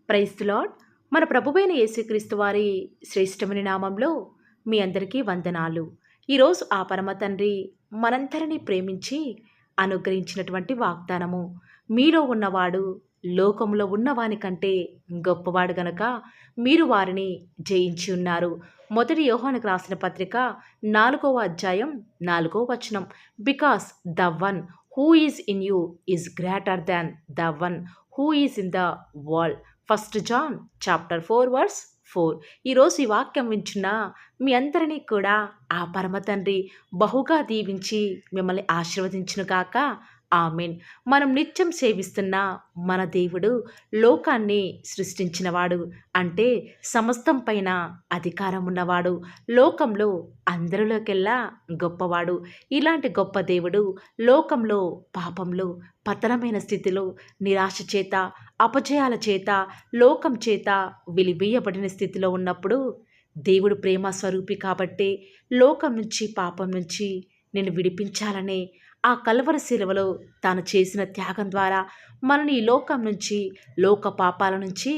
Praise the lord. మన ప్రభువైన యేసుక్రీస్తు వారి శ్రేష్టమైన నామంలో మీ అందరికీ వందనాలు. ఈరోజు ఆ పరమ తండ్రి మనందరినీ ప్రేమించి అనుగ్రహించినటువంటి వాగ్దానము, మీలో ఉన్నవాడు లోకంలో ఉన్నవాని కంటే గొప్పవాడు గనక మీరు వారిని జయించి ఉన్నారు. మొదటి యోహానుకు రాసిన పత్రిక 4వ అధ్యాయం 4వ వచనం. Because the one who is in you is greater than the one who is in the world. 1 John chapter 4 verse 4. ఈరోజు ఈ వాక్యం వింటున్న మీ అందరినీ కూడా ఆ పరమ తండ్రి బహుగా దీవించి మిమ్మల్ని ఆశీర్వదించును గాక. ఆమెన్. మనం నిత్యం సేవిస్తున్న మన దేవుడు లోకాన్ని సృష్టించినవాడు, అంటే సమస్తం పైన అధికారం ఉన్నవాడు, లోకంలో అందరిలోకెల్లా గొప్పవాడు. ఇలాంటి గొప్ప దేవుడు లోకంలో పాపంలో పతనమైన స్థితిలో నిరాశ చేత అపజయాల చేత లోకం చేత వెలివేయబడిన స్థితిలో ఉన్నప్పుడు దేవుడు ప్రేమ స్వరూపి కాబట్టి లోకం నుంచి పాపం నుంచి నేను విడిపించాలనే ఆ కల్వరి శిలువలో తాను చేసిన త్యాగం ద్వారా మనని ఈ లోకం నుంచి లోక పాపాల నుంచి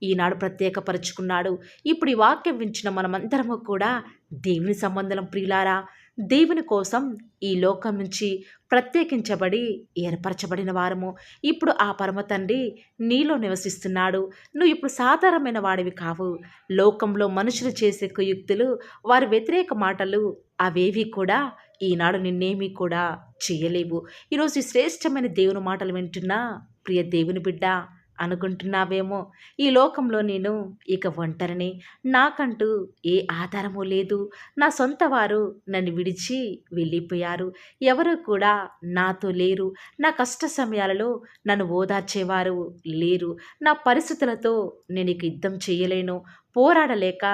ఈనాడు ప్రత్యేకపరుచుకున్నాడు. ఇప్పుడు ఈ వాక్యం వించిన మనమందరము కూడా దేవుని సంబంధం ప్రియులారా, దేవుని కోసం ఈ లోకం నుంచి ప్రత్యేకించబడి ఏర్పరచబడిన వారము. ఇప్పుడు ఆ పరమ తండ్రి నీలో నివసిస్తున్నాడు. నువ్వు ఇప్పుడు సాధారణమైన వాడివి కావు. లోకంలో మనుషులు చేసే కుయుక్తులు, వారి వ్యతిరేక మాటలు అవేవి కూడా ఈనాడు నిన్నేమీ కూడా చేయలేవు. ఈరోజు ఈ శ్రేష్టమైన దేవుని మాటలు వింటున్నా ప్రియ దేవుని బిడ్డ అనుకుంటున్నావేమో, ఈ లోకంలో నేను ఇక ఒంటరిని, నాకంటూ ఏ ఆధారము లేదు, నా సొంత వారు నన్ను విడిచి వెళ్ళిపోయారు, ఎవరు కూడా నాతో లేరు, నా కష్ట సమయాలలో నన్ను ఓదార్చేవారు లేరు, నా పరిస్థితులతో నేను ఇక యుద్ధం చేయలేను, పోరాడలేక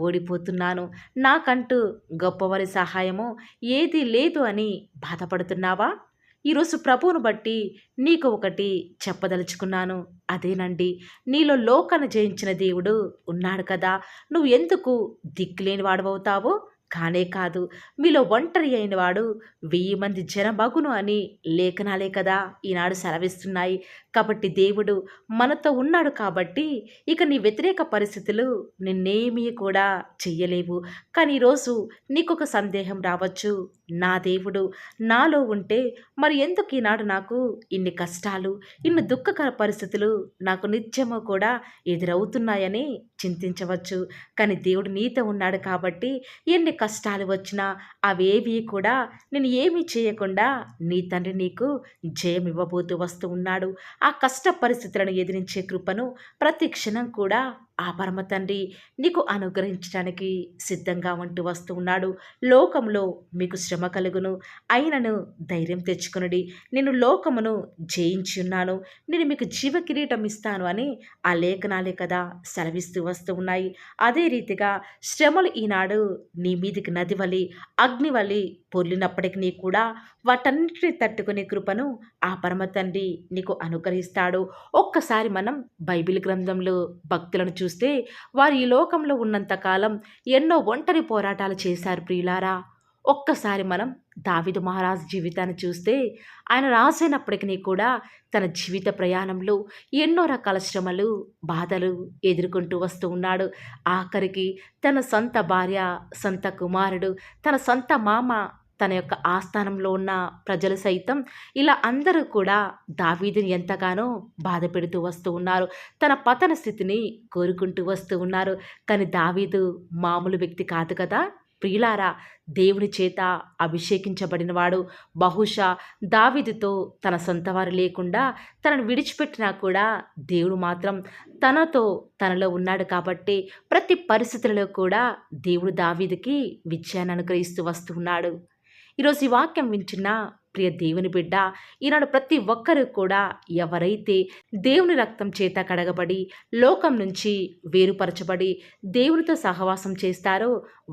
ఓడిపోతున్నాను, నాకంటూ గొప్పవారి సహాయము ఏదీ లేదు అని బాధపడుతున్నావా? ఈరోజు ప్రభువును బట్టి నీకు ఒకటి చెప్పదలుచుకున్నాను. అదేనండి, నీలో లోకాన్ని జయించిన దేవుడు ఉన్నాడు కదా. నువ్వు ఎందుకు దిక్కులేని వాడవవుతావో? కానే కాదు, మీలో ఒంటరి అయిన వాడు 1000 మంది జనమగును అని లేఖనాలే కదా ఈనాడు సెలవిస్తున్నాయి. కాబట్టి దేవుడు మనతో ఉన్నాడు కాబట్టి ఇక నీ వ్యతిరేక పరిస్థితులు నిన్నేమీ కూడా చెయ్యలేవు. కానీ ఈరోజు నీకొక సందేహం రావచ్చు, నా దేవుడు నాలో ఉంటే మరి ఎందుకు ఈనాడు నాకు ఇన్ని కష్టాలు, ఇన్ని దుఃఖకర పరిస్థితులు నాకు నిత్యము కూడా ఎదురవుతున్నాయని చింతించవచ్చు. కానీ దేవుడు నీతో ఉన్నాడు కాబట్టి ఎన్ని కష్టాలు వచ్చినా అవేవి కూడా నేను ఏమీ చేయకుండా నీ తండ్రి నీకు జయం ఇవ్వబోతూ వస్తూ ఉన్నాడు. ఆ కష్ట పరిస్థితులను ఎదిరించే కృపను ప్రతి క్షణం కూడా ఆ పరమ తండ్రి నీకు అనుగ్రహించడానికి సిద్ధంగా ఉంటూ వస్తూ ఉన్నాడు. లోకంలో మీకు శ్రమ కలుగును, అయినను ధైర్యం తెచ్చుకునుడి, నేను లోకమును జయించి ఉన్నాను, నేను మీకు జీవ కిరీటం ఇస్తాను అని ఆ లేఖనాలే కదా సెలవిస్తూ వస్తూ ఉన్నాయి. అదే రీతిగా శ్రమలు ఈనాడు నీ మీదికి నది వలి అగ్ని వలి పొర్లినప్పటికీ కూడా వాటన్నిటిని తట్టుకునే కృపను ఆ పరమ తండ్రి నీకు అనుగ్రహిస్తాడు. ఒక్కసారి మనం బైబిల్ గ్రంథంలో భక్తులను చూస్తే వారు ఈ లోకంలో ఉన్నంతకాలం ఎన్నో ఒంటరి పోరాటాలు చేశారు ప్రియులారా. ఒక్కసారి మనం దావీదు మహారాజు జీవితాన్ని చూస్తే ఆయన రాసైనప్పటికీ కూడా తన జీవిత ప్రయాణంలో ఎన్నో రకాల శ్రమలు బాధలు ఎదుర్కొంటూ వస్తూ ఉన్నాడు. ఆఖరికి తన సొంత భార్య, సొంత కుమారుడు, తన సొంత మామ, తన యొక్క ఆస్థానంలో ఉన్న ప్రజలు సైతం ఇలా అందరూ కూడా దావీదుని ఎంతగానో బాధ పెడుతూ వస్తూ ఉన్నారు. తన పతన స్థితిని కోరుకుంటూ వస్తూ ఉన్నారు. కానీ దావీదు మామూలు వ్యక్తి కాదు కదా ప్రియులారా. దేవుని చేత అభిషేకించబడినవాడు. బహుశా దావీదుతో తన సొంతవారు లేకుండా తనను విడిచిపెట్టినా కూడా దేవుడు మాత్రం తనలో ఉన్నాడు కాబట్టి ప్రతి పరిస్థితులలో కూడా దేవుడు దావీదుకి విజయాన్ని అనుగ్రహిస్తూ వస్తూ ఉన్నాడు. ఈరోజు ఈ వాక్యం వింటున్న ప్రియ దేవుని బిడ్డ, ఈనాడు ప్రతి ఒక్కరూ కూడా ఎవరైతే దేవుని రక్తం చేత కడగబడి లోకం నుంచి వేరుపరచబడి దేవునితో సహవాసం చేస్తారో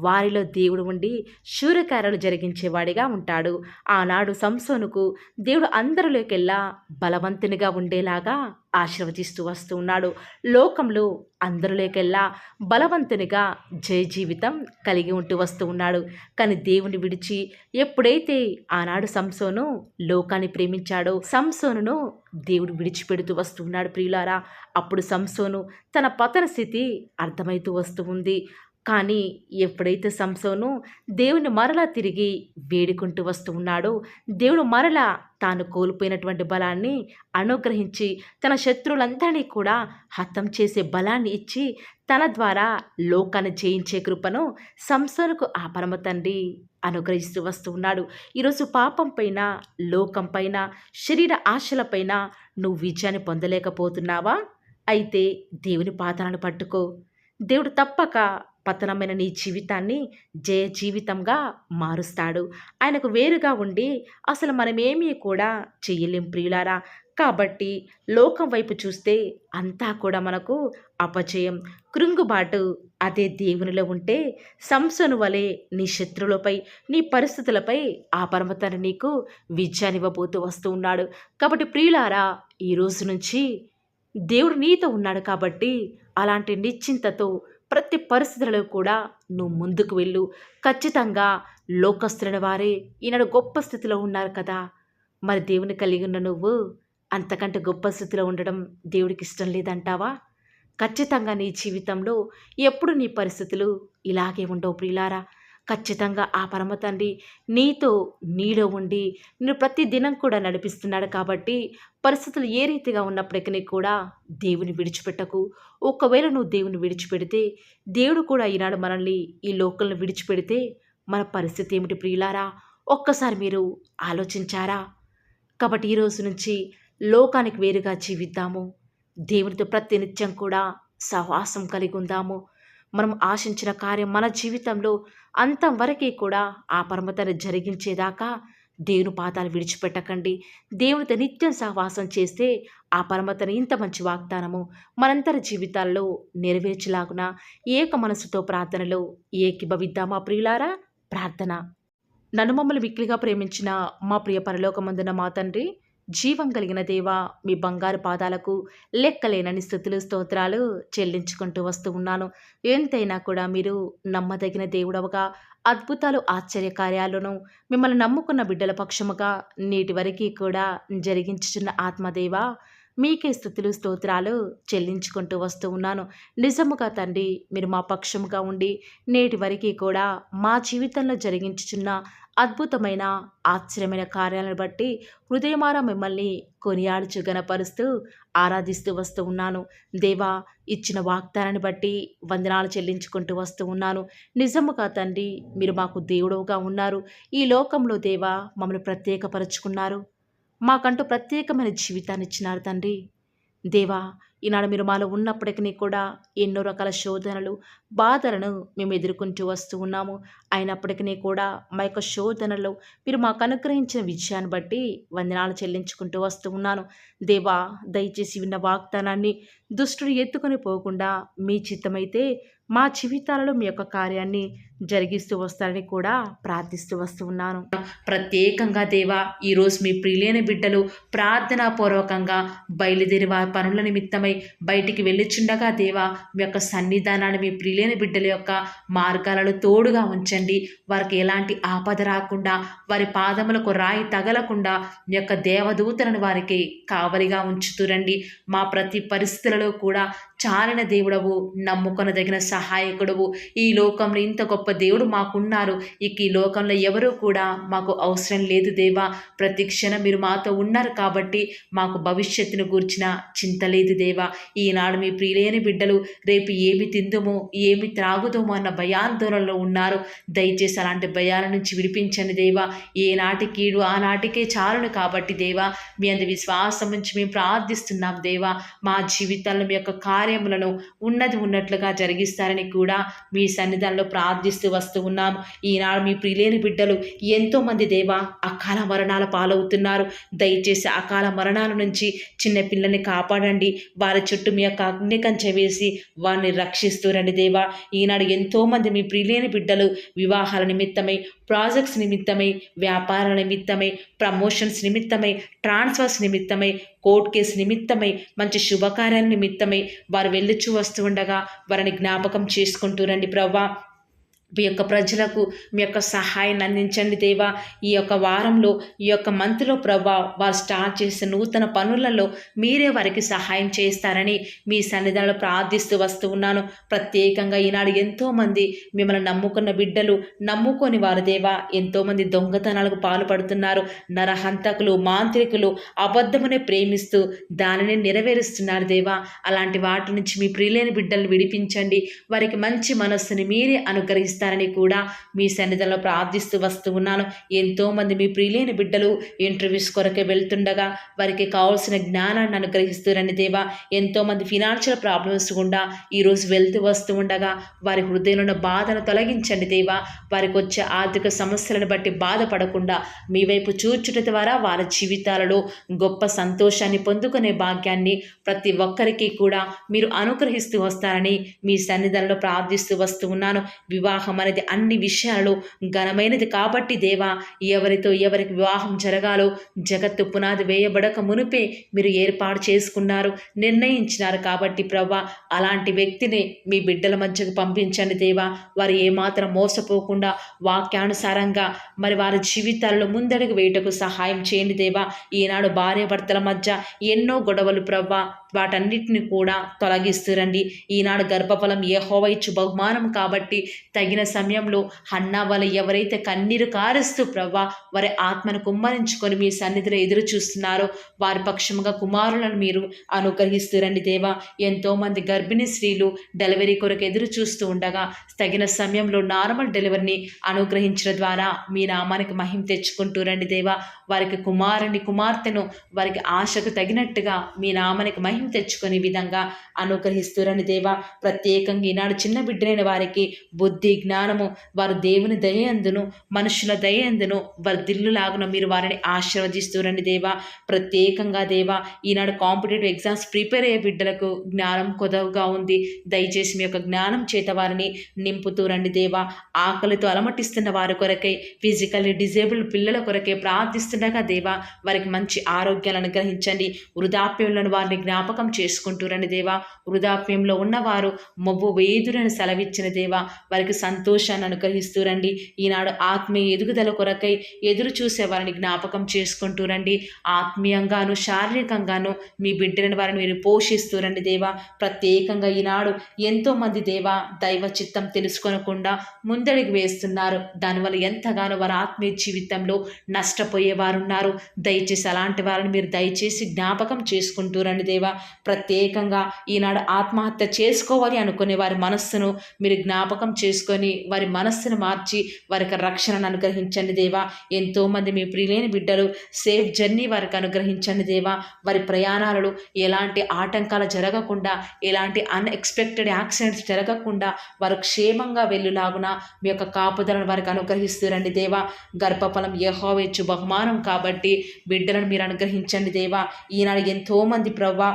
వారిలో దేవుడు ఉండి శూరకార్యాలు జరిగించేవాడిగా ఉంటాడు. ఆనాడు సంసోనుకు దేవుడు అందరిలోకెల్లా బలవంతునిగా ఉండేలాగా ఆశీర్వదిస్తూ వస్తూ ఉన్నాడు. లోకంలో అందరిలోకెల్లా బలవంతునిగా జయ జీవితం కలిగి ఉంటూ వస్తూ ఉన్నాడు. కానీ దేవుని విడిచి ఎప్పుడైతే ఆనాడు సంసోను లోకాన్ని ప్రేమించాడో, సంసోనును దేవుడు విడిచిపెడుతూ వస్తూ ఉన్నాడు ప్రియులారా. అప్పుడు సంసోను తన పతన స్థితి అర్థమవుతూ వస్తూ ఉంది. కానీ ఎప్పుడైతే సంసోను దేవుని మరలా తిరిగి వేడుకుంటూ వస్తూ ఉన్నాడో, దేవుడు మరలా తాను కోల్పోయినటువంటి బలాన్ని అనుగ్రహించి తన శత్రువులందరినీ కూడా హతం చేసే బలాన్ని ఇచ్చి తన ద్వారా లోకాన్ని జయించే కృపను సంసోనుకు ఆ పరమ తండ్రి అనుగ్రహిస్తూ వస్తూ ఉన్నాడు. ఈరోజు పాపం పైన, లోకం పైన, శరీర ఆశలపైన నువ్వు విజయాన్ని పొందలేకపోతున్నావా? అయితే దేవుని పాదాలను పట్టుకో. దేవుడు తప్పక పతనమైన నీ జీవితాన్ని జయ జీవితంగా మారుస్తాడు. ఆయనకు వేరుగా ఉండి అసలు మనమేమీ కూడా చెయ్యలేం ప్రియులారా. కాబట్టి లోకం వైపు చూస్తే అంతా కూడా మనకు అపజయం, కృంగుబాటు. అదే దేవునిలో ఉంటే సంసోను వలె నీ శత్రువులపై, నీ పరిస్థితులపై ఆ పరమతను నీకు విజయాన్నివ్వబోతూ వస్తూ ఉన్నాడు. కాబట్టి ప్రియులారా, ఈ రోజు నుంచి దేవుడు నీతో ఉన్నాడు కాబట్టి అలాంటి నిశ్చింతతో ప్రతి పరిస్థితులలో కూడా నువ్వు ముందుకు వెళ్ళు. ఖచ్చితంగా లోకస్తులైన వారే ఈనాడు గొప్ప స్థితిలో ఉన్నారు కదా. మరి దేవుని కలిగి ఉన్న నువ్వు అంతకంటే గొప్ప స్థితిలో ఉండడం దేవుడికి ఇష్టం లేదంటావా? ఖచ్చితంగా నీ జీవితంలో ఎప్పుడు నీ పరిస్థితులు ఇలాగే ఉండవు ప్రియులారా. ఖచ్చితంగా ఆ పరమ తండ్రి నీతో, నీలో ఉండి నిన్ను ప్రతి దినం కూడా నడిపిస్తున్నాడు కాబట్టి పరిస్థితులు ఏ రీతిగా ఉన్నప్పటికీ కూడా దేవుని విడిచిపెట్టకు. ఒకవేళ నువ్వు దేవుని విడిచిపెడితే, దేవుడు కూడా ఈనాడు మనల్ని ఈ లోకంలో విడిచిపెడితే మన పరిస్థితి ఏమిటి ప్రియులారా? ఒక్కసారి మీరు ఆలోచించారా? కాబట్టి ఈరోజు నుంచి లోకానికి వేరుగా జీవిద్దాము. దేవునితో ప్రతినిత్యం కూడా సహవాసం కలిగి ఉందాము. మనం ఆశించిన కార్యం మన జీవితంలో అంతం వరకే కూడా ఆ పరమతను జరిగించేదాకా దేవుని పాదాలు విడిచిపెట్టకండి. దేవునితో నిత్యం సహవాసం చేస్తే ఆ పరమతను ఇంత మంచి వాగ్దానము మనందరి జీవితాల్లో నెరవేర్చలాగున ఏక మనసుతో ప్రార్థనలో ఏకీభవిద్దామా ప్రియులారా? ప్రార్థన. నన్ను మమ్మల్ని మిక్కిలిగా ప్రేమించిన మా ప్రియ పరలోకమందున మా తండ్రి, జీవం కలిగిన దేవా, మీ బంగారు పాదాలకు లెక్కలేనని స్తుతులు స్తోత్రాలు చెల్లించుకుంటూ వస్తూ ఉన్నాను. ఎంతైనా కూడా మీరు నమ్మదగిన దేవుడవగా, అద్భుతాలు ఆశ్చర్యకార్యాలను మిమ్మల్ని నమ్ముకున్న బిడ్డల పక్షముగా నేటి వరకు కూడా జరిగించుచున్న ఆత్మదేవా, మీకే స్తుతులు స్తోత్రాలు చెల్లించుకుంటూ వస్తూ ఉన్నాను. నిజముగా తండ్రి, మీరు మా పక్షముగా ఉండి నేటి వరకు కూడా మా జీవితంలో జరిగించుచున్న అద్భుతమైన, ఆశ్చర్యమైన కార్యాలను బట్టి హృదయమారా మిమ్మల్ని కొనియాడుచు గనపరుస్తూ ఆరాధిస్తూ వస్తూ ఉన్నాను. దేవా, ఇచ్చిన వాగ్దానాన్ని బట్టి వందనాలు చెల్లించుకుంటూ వస్తూ ఉన్నాను. నిజముగా తండ్రి, మీరు మాకు దేవుడుగా ఉన్నారు. ఈ లోకంలో దేవా మమ్మల్ని ప్రత్యేకపరుచుకున్నారు. మాకంటూ ప్రత్యేకమైన జీవితాన్ని ఇచ్చినారు తండ్రి. దేవా, ఈనాడు మీరు మాలో ఉన్నప్పటికీ కూడా ఎన్నో రకాల శోధనలు, బాధలను మేము ఎదుర్కొంటూ వస్తూ ఉన్నాము. అయినప్పటికీ కూడా మా యొక్క శోధనలో మీరు మాకు అనుగ్రహించిన విజయాన్ని బట్టి వందనాలు చెల్లించుకుంటూ వస్తూ ఉన్నాను. దేవా, దయచేసి విన్న వాగ్దానాన్ని దుష్టుడు ఎత్తుకొని పోకుండా మీ చిత్తమైతే మా జీవితాలలో మీ యొక్క కార్యాన్ని జరిగిస్తూ వస్తారని కూడా ప్రార్థిస్తూ వస్తూ ఉన్నాను. ప్రత్యేకంగా దేవా, ఈరోజు మీ ప్రియులైన బిడ్డలు ప్రార్థనాపూర్వకంగా బయలుదేరి వారి పనుల నిమిత్తమై బయటికి వెళ్ళిచుండగా దేవా, మీ యొక్క సన్నిధానాన్ని మీ ప్రియులైన బిడ్డల యొక్క మార్గాలలో తోడుగా ఉంచండి. వారికి ఎలాంటి ఆపద రాకుండా, వారి పాదములకు రాయి తగలకుండా మీ యొక్క దేవదూతలను వారికి కావలిగా ఉంచుతురండి. మా ప్రతి పరిస్థితులలో కూడా చాలిన దేవుడవు, నమ్ముకొనదగిన సహాయకుడవు. ఈ లోకంలో ఇంత గొప్ప దేవుడు మాకున్నారు. ఇక ఈ లోకంలో ఎవరూ కూడా మాకు అవసరం లేదు దేవా. ప్రతి క్షణం మీరు మాతో ఉన్నారు కాబట్టి మాకు భవిష్యత్తును గూర్చిన చింత లేదు దేవా. ఈనాడు మీ ప్రియులైన బిడ్డలు రేపు ఏమి తిందుమో, ఏమి త్రాగుదమో అన్న భయాందోళనలో ఉన్నారు. దయచేసి అలాంటి భయాల నుంచి విడిపించండి దేవా. ఏనాటి కీడు ఆనాటికే చాలును కాబట్టి దేవా, మీ అందు విశ్వాసం నుంచి మేము ప్రార్థిస్తున్నాం దేవా. మా జీవితాల్లో మీ యొక్క కార్యములను ఉన్నది ఉన్నట్లుగా జరిగిస్తారని కూడా మీ సన్నిధానంలో ప్రార్థిస్తూ వస్తూ ఉన్నాము. ఈనాడు మీ ప్రియులైన బిడ్డలు ఎంతోమంది దేవా అకాల మరణాల పాలవుతున్నారు. దయచేసి అకాల మరణాల నుంచి చిన్న పిల్లల్ని కాపాడండి. వారి చుట్టూ మీ యొక్క అగ్ని కంచె వేసి వారిని రక్షిస్తూరండి దేవా. ఈనాడు ఎంతోమంది మీ ప్రియులైన బిడ్డలు వివాహాల నిమిత్తమై, ప్రాజెక్ట్స్ నిమిత్తమై, వ్యాపారాల నిమిత్తమై, ప్రమోషన్స్ నిమిత్తమై, ట్రాన్స్ఫర్స్ నిమిత్తమై కోర్టు కేసు నిమిత్తమై మంచి శుభకార్యాల నిమిత్తమై వారు వెళ్ళుచూ వస్తూ ఉండగా వారిని జ్ఞాపకం చేసుకుంటూ రండి ప్రవ్వా. మీ యొక్క ప్రజలకు మీ యొక్క సహాయాన్ని అందించండి దేవా. ఈ యొక్క వారంలో ఈ యొక్క మంత్లో ప్రభా వారు స్టార్ట్ చేసిన నూతన పనులలో మీరే వారికి సహాయం చేస్తారని మీ సన్నిధానంలో ప్రార్థిస్తూ వస్తూ ఉన్నాను. ప్రత్యేకంగా ఈనాడు ఎంతోమంది మిమ్మల్ని నమ్ముకున్న బిడ్డలు, నమ్ముకొని వారు దేవా ఎంతోమంది దొంగతనాలకు పాల్పడుతున్నారు. నరహంతకులు, మాంత్రికులు అబద్ధమునే ప్రేమిస్తూ దానిని నెరవేరుస్తున్నారు దేవా. అలాంటి వాటి నుంచి మీ ప్రియులైన బిడ్డలను విడిపించండి. వారికి మంచి మనస్సుని మీరే అనుగ్రహిస్తారు కూడా మీ సన్నిధిలో ప్రార్థిస్తూ వస్తూ ఉన్నాను. ఎంతోమంది మీ ప్రియులైన బిడ్డలు ఇంటర్వ్యూస్ కొరకే వెళ్తుండగా వారికి కావాల్సిన జ్ఞానాన్ని అనుగ్రహిస్తారని దేవా. ఎంతోమంది ఫినాన్షియల్ ప్రాబ్లమ్స్ గుండా ఈరోజు వెళ్తూ వస్తూ ఉండగా వారి హృదయంలో ఉన్న బాధను తొలగించండి దేవా. వారికి వచ్చే ఆర్థిక సమస్యలను బట్టి బాధపడకుండా మీ వైపు చూచుట ద్వారా వారి జీవితాలలో గొప్ప సంతోషాన్ని పొందుకునే భాగ్యాన్ని ప్రతి ఒక్కరికి కూడా మీరు అనుగ్రహిస్తూ వస్తారని మీ సన్నిధిలో ప్రార్థిస్తూ వస్తూ ఉన్నాను. వివాహం అనేది అన్ని విషయాలలో ఘనమైనది కాబట్టి దేవా, ఎవరికి వివాహం జరగాలో జగత్తు పునాది వేయబడక మునిపే మీరు ఏర్పాటు చేసుకున్నారు, నిర్ణయించినారు కాబట్టి ప్రవ్వా అలాంటి వ్యక్తిని మీ బిడ్డల మధ్యకు పంపించండి దేవా. వారు ఏమాత్రం మోసపోకుండా వాక్యానుసారంగా మరి వారి జీవితాల్లో ముందడుగు వేయటకు సహాయం చేయండి దేవా. ఈనాడు భార్యాభర్తల మధ్య ఎన్నో గొడవలు ప్రవ్వా, వాటన్నిటిని కూడా తొలగిస్తురండి. ఈనాడు గర్భఫలం యెహోవా ఇచ్చు బహుమానం కాబట్టి తగిన సమయంలో హన్నా వలె ఎవరైతే కన్నీరు కారుస్తూ ప్రవ్వా వారి ఆత్మను కుమ్మరించుకొని మీ సన్నిధిలో ఎదురు చూస్తున్నారో వారి పక్షముగా కుమారులను మీరు అనుగ్రహిస్తురండి దేవా. ఎంతోమంది గర్భిణీ స్త్రీలు డెలివరీ కొరకు ఎదురు చూస్తూ ఉండగా తగిన సమయంలో నార్మల్ డెలివరీని అనుగ్రహించడం ద్వారా మీ నామానికి మహిమ తెచ్చుకుంటూ రండి దేవా. వారికి కుమార్తెను వారికి ఆశకు తగినట్టుగా మీ నామానికి మహిమ తెచ్చుకునే విధంగా అనుగ్రహిస్తురండి దేవా. ప్రత్యేకంగా ఈనాడు చిన్న బిడ్డలైన వారికి బుద్ధి, జ్ఞానము, వారు దేవుని దయందును మనుషుల దయందును వర్ధిల్లులాగున మీరు వారిని ఆశీర్వదిస్తురండి దేవా. ప్రత్యేకంగా దేవా ఈనాడు కాంపిటేటివ్ ఎగ్జామ్స్ ప్రిపేర్ అయ్యే బిడ్డలకు జ్ఞానం కొదవగా ఉంది. దయచేసి మీ యొక్క జ్ఞానం చేత వారిని నింపుతూ రండి దేవా. ఆకలితో అలమటిస్తున్న వారి కొరకై, ఫిజికల్లీ డిజేబుల్డ్ పిల్లల కొరకై ప్రార్థిస్తుండగా దేవా వారికి మంచి ఆరోగ్యాలను అనుగ్రహించండి. వృద్ధాప్యంలో వారిని జ్ఞాపకం చేసుకుంటూ రండి దేవా. వృద్ధాప్యంలో ఉన్నవారు మొవ్వు వేదురని సెలవిచ్చిన దేవా వారికి సంతోషాన్ని అనుగ్రహిస్తూ రండి. ఈనాడు ఆత్మీయ ఎదుగుదల కొరకై ఎదురు చూసే వారిని జ్ఞాపకం చేసుకుంటూ రండి. ఆత్మీయంగాను శారీరకంగాను మీ బిడ్డలను వారిని మీరు పోషిస్తూ రండి దేవా. ప్రత్యేకంగా ఈనాడు ఎంతోమంది దేవా దైవ చిత్తం తెలుసుకొనకుండా ముందడుగు వేస్తున్నారు. దానివల్ల ఎంతగానో వారి ఆత్మీయ జీవితంలో నష్టపోయేవారున్నారు. దయచేసి అలాంటి వారిని మీరు దయచేసి జ్ఞాపకం చేసుకుంటూ రండి దేవా. ప్రత్యేకంగా ఈనాడు ఆత్మహత్య చేసుకోవాలి అనుకునే వారి మనస్సును మీరు జ్ఞాపకం చేసుకొని వారి మనస్సును మార్చి వారికి రక్షణను అనుగ్రహించండి దేవా. ఎంతోమంది మీ ప్రియులైన బిడ్డలు సేఫ్ జర్నీ వారికి అనుగ్రహించండి దేవా. వారి ప్రయాణాలలో ఎలాంటి ఆటంకాలు జరగకుండా, ఎలాంటి అన్ఎక్స్పెక్టెడ్ యాక్సిడెంట్స్ జరగకుండా వారు క్షేమంగా వెళ్ళులాగున మీ యొక్క కాపుదలను వారికి అనుగ్రహిస్తూ రండి దేవా. గర్భఫలం యెహోవా ఇచ్చు బహుమానం కాబట్టి బిడ్డలను మీరు అనుగ్రహించండి దేవా. ఈనాడు ఎంతోమంది ప్రవ్వా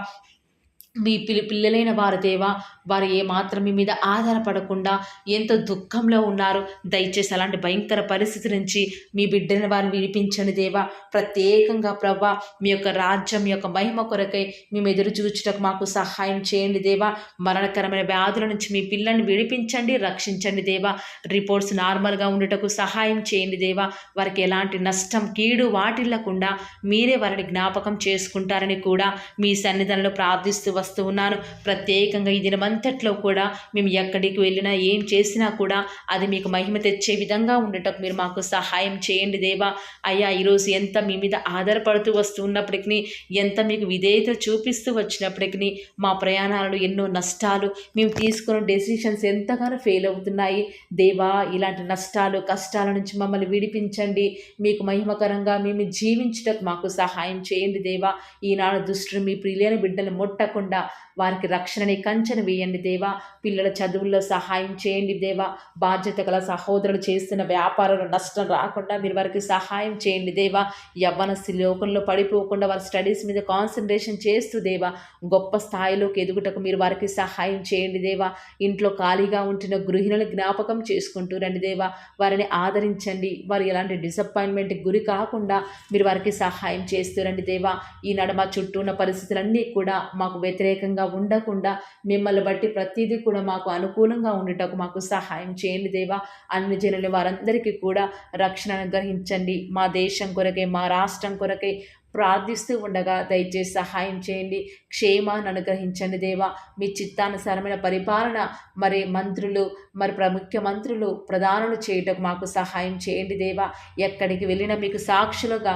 మీ పిల్లలైన వారు దేవా వారు ఏమాత్రం మీ మీద ఆధారపడకుండా ఎంతో దుఃఖంలో ఉన్నారు. దయచేసి అలాంటి భయంకర పరిస్థితి నుంచి మీ బిడ్డని వారిని విడిపించండి దేవా. ప్రత్యేకంగా ప్రవ్వా మీ యొక్క రాజ్యం, మీ యొక్క మహిమ కొరకై మేము ఎదురు చూచుటకు మాకు సహాయం చేయండి దేవా. మరణకరమైన వ్యాధుల నుంచి మీ పిల్లల్ని విడిపించండి, రక్షించండి దేవా. రిపోర్ట్స్ నార్మల్గా ఉండటకు సహాయం చేయండి దేవా. వారికి ఎలాంటి నష్టం, కీడు వాటిల్లకుండా మీరే వారిని జ్ఞాపకం చేసుకుంటారని కూడా మీ సన్నిధానంలో ప్రార్థిస్తూ వస్తూ ఉన్నాను. ప్రత్యేకంగా ఈ దినమంతట్లో కూడా మేము ఎక్కడికి వెళ్ళినా ఏం చేసినా కూడా అది మీకు మహిమ తెచ్చే విధంగా ఉండటకు మీరు మాకు సహాయం చేయండి దేవా. అయ్యా ఈరోజు ఎంత మీ మీద ఆధారపడుతూ వస్తూ ఉన్నప్పటికీ, ఎంత మీకు విధేయత చూపిస్తూ వచ్చినప్పటికీ మా ప్రయాణాలలో ఎన్నో నష్టాలు, మేము తీసుకున్న డెసిషన్స్ ఎంతగానో ఫెయిల్ అవుతున్నాయి దేవా. ఇలాంటి నష్టాలు, కష్టాల నుంచి మమ్మల్ని విడిపించండి. మీకు మహిమకరంగా మేము జీవించటకు మాకు సహాయం చేయండి దేవా. ఈనాడు దుష్టుడు మీ ప్రియులైన బిడ్డలు ముట్టకుండా వారికి రక్షణని కంచెను వేయండి దేవా. పిల్లల చదువుల్లో సహాయం చేయండి దేవా. బాధ్యత గల సహోదరులు చేస్తున్న వ్యాపారంలో నష్టం రాకుండా మీరు వారికి సహాయం చేయండి దేవా. యవ్వనస్తు లోకంలో పడిపోకుండా వారి స్టడీస్ మీద కాన్సన్ట్రేషన్ చేస్తూ దేవా గొప్ప స్థాయిలోకి ఎదుగుటకు మీరు వారికి సహాయం చేయండి దేవా. ఇంట్లో ఖాళీగా ఉంటున్న గృహిణులను జ్ఞాపకం చేసుకుంటూ రండి దేవా. వారిని ఆదరించండి. వారు ఎలాంటి డిసప్పాయింట్మెంట్కి గురి కాకుండా మీరు వారికి సహాయం చేస్తూ రండి దేవా. ఈనాడు మా చుట్టూ ఉన్న పరిస్థితులన్నీ కూడా మాకు వ్యతిరేకంగా ఉండకుండా మిమ్మల్ని బట్టి ప్రతిదీ కూడా మాకు అనుకూలంగా ఉండటకు మాకు సహాయం చేయండి దేవా. అన్ని జనుల వారందరికీ కూడా రక్షణ అనుగ్రహించండి. మా దేశం కొరకే, మా రాష్ట్రం కొరకే ప్రార్థిస్తూ ఉండగా దయచేసి సహాయం చేయండి. క్షేమాన్ని అనుగ్రహించండి దేవా. మీ చిత్తానుసారమైన పరిపాలన మరి మంత్రులు, మరి ముఖ్యమంత్రులు, ప్రధానులు చేయటకు మాకు సహాయం చేయండి దేవా. ఎక్కడికి వెళ్ళినా మీకు సాక్షులుగా,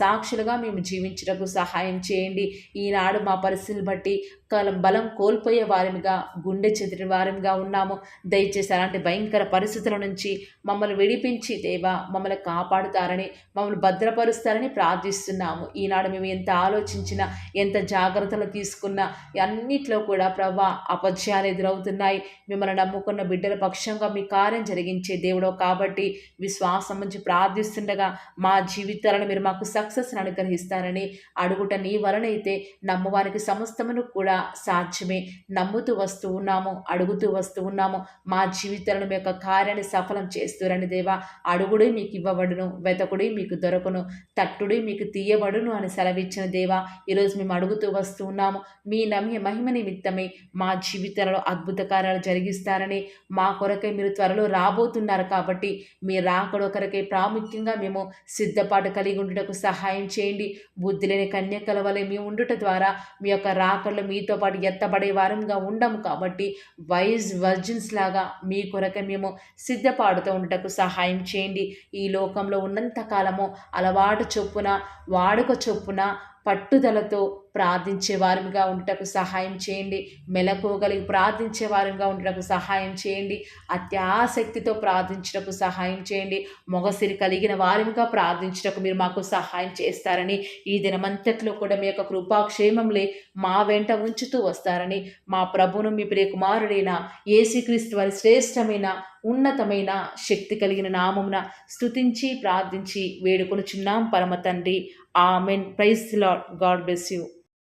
సాక్షులుగా మేము జీవించటకు సహాయం చేయండి. ఈనాడు మా పరిస్థితులు బట్టి బలం కోల్పోయే వారిగా, గుండె చెదిరిన వారిగా ఉన్నాము. దయచేసి అలాంటి భయంకర పరిస్థితుల నుంచి మమ్మల్ని విడిపించి దేవా మమ్మల్ని కాపాడుతారని, మమ్మల్ని భద్రపరుస్తారని ప్రార్థిస్తున్నాము. ఈనాడు మేము ఎంత ఆలోచించినా, ఎంత జాగ్రత్తలు తీసుకున్నా అన్నిట్లో కూడా ప్రభా అపజయాలు ఎదురవుతున్నాయి. మిమ్మల్ని నమ్ముకున్న బిడ్డల పక్షంగా మీ కార్యం జరిగించే దేవుడో కాబట్టి విశ్వాసం నుంచి ప్రార్థిస్తుండగా మా జీవితాలను మీరు మాకు సక్సెస్ అనుగ్రహిస్తారని అడుగుట నీ వలనైతే నమ్మువారికి సమస్తమును కూడా సాధ్యమే. నమ్ముతూ వస్తూ ఉన్నాము, అడుగుతూ వస్తూ ఉన్నాము. మా జీవితాలను మీ యొక్క కార్యాన్ని సఫలం చేస్తురండి దేవా. అడుగుడే మీకు ఇవ్వబడును, వెతకుడే మీకు దొరకను, తట్టుడే మీకు తీయబడును అని సెలవిచ్చిన దేవా. ఈరోజు మేము అడుగుతూ వస్తూ ఉన్నాము. మీ మహిమ నిమిత్తమే మా జీవితాలలో అద్భుత కార్యాలు జరిగిస్తారని, మా కొరకై మీరు త్వరలో రాబోతున్నారు కాబట్టి మీ రాకడ కొరకై ప్రాముఖ్యంగా మేము సిద్ధపాటు కలిగి ఉండుటకు సహాయం చేయండి. బుద్ధి లేని కన్యకల వలె మేము ఉండుట ద్వారా మీ యొక్క రాకడలో మీతో పాటు ఎత్తబడే వారంగా ఉండము కాబట్టి వర్జిన్స్ లాగా మీ కొరకై మేము సిద్ధపాడుతూ ఉండటకు సహాయం చేయండి. ఈ లోకంలో ఉన్నంత కాలము అలవాటు చొప్పున, వాడుక చొప్పున, పట్టుదలతో ప్రార్థించే వారిగా ఉండటకు సహాయం చేయండి. మెలకువగలిగి ప్రార్థించే వారిగా ఉండటకు సహాయం చేయండి. అత్యాసక్తితో ప్రార్థించటకు సహాయం చేయండి. మొగసిరి కలిగిన వారిగా ప్రార్థించటకు మీరు మాకు సహాయం చేస్తారని, ఈ దినమంతట్లో కూడా మీ యొక్క కృపాక్షేమంలే మా వెంట ఉంచుతూ వస్తారని, మా ప్రభువును మీ ప్రియకుమారుడైన యేసుక్రీస్తు వారి శ్రేష్టమైన, ఉన్నతమైన, శక్తి కలిగిన నామమున స్తుతించి ప్రార్థించి వేడుకొనుచున్నాం పరమ తండ్రి. Amen. Praise the lord. God bless you.